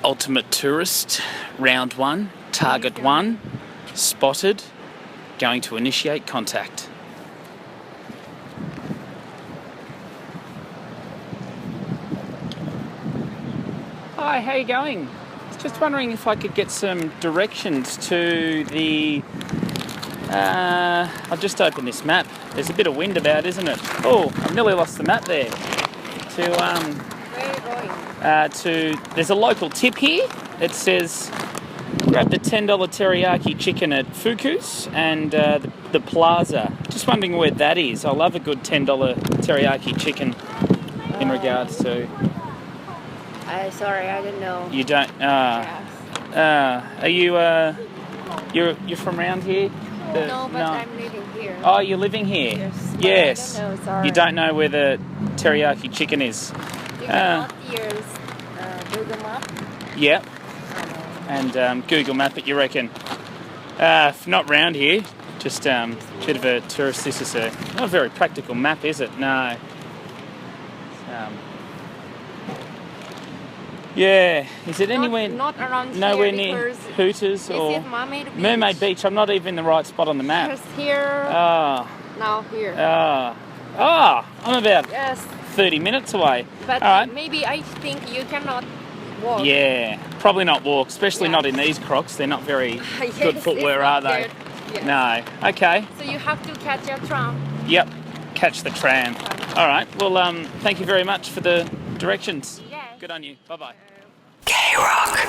Ultimate Tourist, round 1, target 1, spotted, going to initiate contact. Hi, how you going? Just wondering if I could get some directions to the... I've just opened this map. There's a bit of wind about, isn't it? Oh, I've nearly lost the map there. Where are you going? There's a local tip here. It says grab the $10 teriyaki chicken at Fuku's and the plaza. Just wondering where that is. I love a good $10 teriyaki chicken in regards to... Sorry, I didn't know. You don't... Are you... You're from around here? No, but I'm living here. Oh, you're living here? Yes. I don't know, sorry. You don't know where the teriyaki chicken is? You cannot use Google Maps? Yep. And Google Map it, you reckon? Not round here. Just a bit of a tourist. This is not a very practical map, is it? No. Yeah. Is it anywhere? Not around nowhere here near Hooters or this is Mermaid Beach. Mermaid Beach. I'm not even in the right spot on the map. Just here. Ah. Now here. I'm about 30 minutes away. But all right. maybe I think you cannot walk. Yeah, probably not walk, especially not in these Crocs. They're not very good footwear, are they? Yes. No. Okay. So you have to catch a tram. Yep. Catch the tram. All right. Well, thank you very much for the directions. Yes. Good on you. Bye-bye. K-Rock.